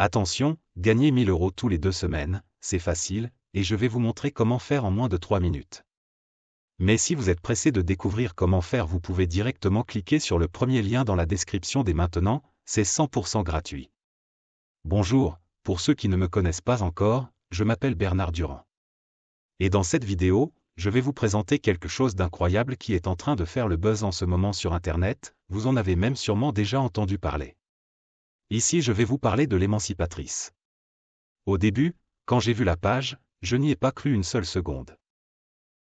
Attention, gagner 1000 € tous les 2 semaines, c'est facile, et je vais vous montrer comment faire en moins de 3 minutes. Mais si vous êtes pressé de découvrir comment faire, vous pouvez directement cliquer sur le premier lien dans la description dès maintenant, c'est 100% gratuit. Bonjour, pour ceux qui ne me connaissent pas encore, je m'appelle Bernard Durand. Et dans cette vidéo, je vais vous présenter quelque chose d'incroyable qui est en train de faire le buzz en ce moment sur Internet, vous en avez même sûrement déjà entendu parler. Ici je vais vous parler de l'émancipatrice. Au début, quand j'ai vu la page, je n'y ai pas cru une seule seconde.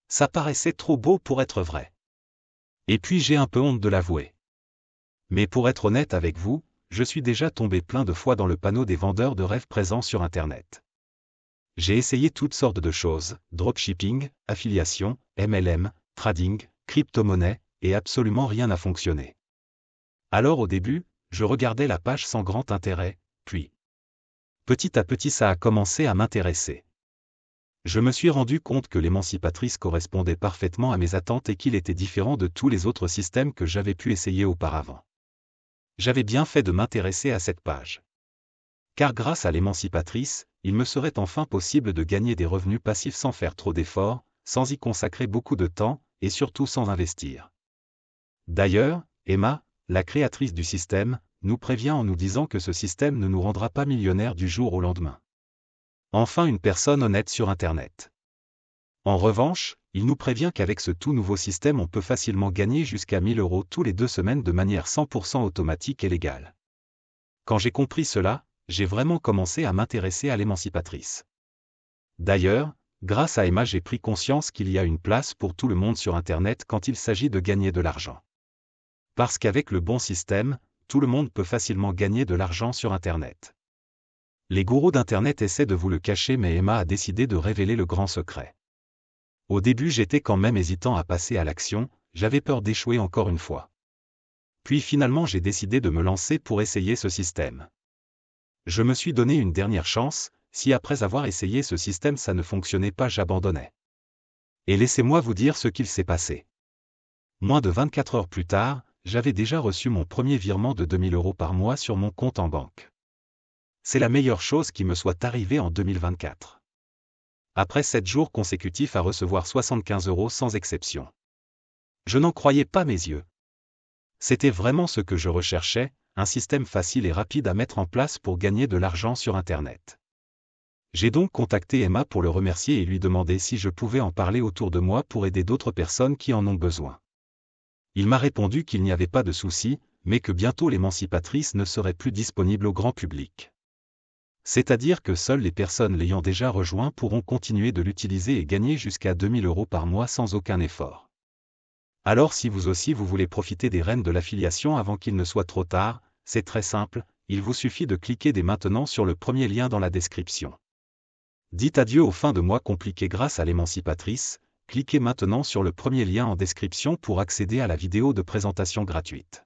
Ça paraissait trop beau pour être vrai. Et puis j'ai un peu honte de l'avouer. Mais pour être honnête avec vous, je suis déjà tombé plein de fois dans le panneau des vendeurs de rêves présents sur Internet. J'ai essayé toutes sortes de choses, dropshipping, affiliation, MLM, trading, crypto-monnaie, et absolument rien n'a fonctionné. Alors au début, je regardais la page sans grand intérêt, puis petit à petit ça a commencé à m'intéresser. Je me suis rendu compte que l'émancipatrice correspondait parfaitement à mes attentes et qu'il était différent de tous les autres systèmes que j'avais pu essayer auparavant. J'avais bien fait de m'intéresser à cette page. Car grâce à l'émancipatrice, il me serait enfin possible de gagner des revenus passifs sans faire trop d'efforts, sans y consacrer beaucoup de temps, et surtout sans investir. D'ailleurs, Emma, la créatrice du système, nous prévient en nous disant que ce système ne nous rendra pas millionnaires du jour au lendemain. Enfin une personne honnête sur Internet. En revanche, il nous prévient qu'avec ce tout nouveau système on peut facilement gagner jusqu'à 1000 € tous les 2 semaines de manière 100% automatique et légale. Quand j'ai compris cela, j'ai vraiment commencé à m'intéresser à l'émancipatrice. D'ailleurs, grâce à Emma j'ai pris conscience qu'il y a une place pour tout le monde sur Internet quand il s'agit de gagner de l'argent. Parce qu'avec le bon système, tout le monde peut facilement gagner de l'argent sur Internet. Les gourous d'Internet essaient de vous le cacher mais Emma a décidé de révéler le grand secret. Au début j'étais quand même hésitant à passer à l'action, j'avais peur d'échouer encore une fois. Puis finalement j'ai décidé de me lancer pour essayer ce système. Je me suis donné une dernière chance, si après avoir essayé ce système ça ne fonctionnait pas j'abandonnais. Et laissez-moi vous dire ce qu'il s'est passé. Moins de 24 heures plus tard, j'avais déjà reçu mon premier virement de 2000 € par mois sur mon compte en banque. C'est la meilleure chose qui me soit arrivée en 2024. Après 7 jours consécutifs à recevoir 75 € sans exception. Je n'en croyais pas mes yeux. C'était vraiment ce que je recherchais, un système facile et rapide à mettre en place pour gagner de l'argent sur Internet. J'ai donc contacté Emma pour le remercier et lui demander si je pouvais en parler autour de moi pour aider d'autres personnes qui en ont besoin. Il m'a répondu qu'il n'y avait pas de souci, mais que bientôt l'émancipatrice ne serait plus disponible au grand public. C'est-à-dire que seules les personnes l'ayant déjà rejoint pourront continuer de l'utiliser et gagner jusqu'à 2000 € par mois sans aucun effort. Alors si vous aussi vous voulez profiter des rênes de l'affiliation avant qu'il ne soit trop tard, c'est très simple, il vous suffit de cliquer dès maintenant sur le premier lien dans la description. Dites adieu aux fins de mois compliquées grâce à l'émancipatrice, cliquez maintenant sur le premier lien en description pour accéder à la vidéo de présentation gratuite.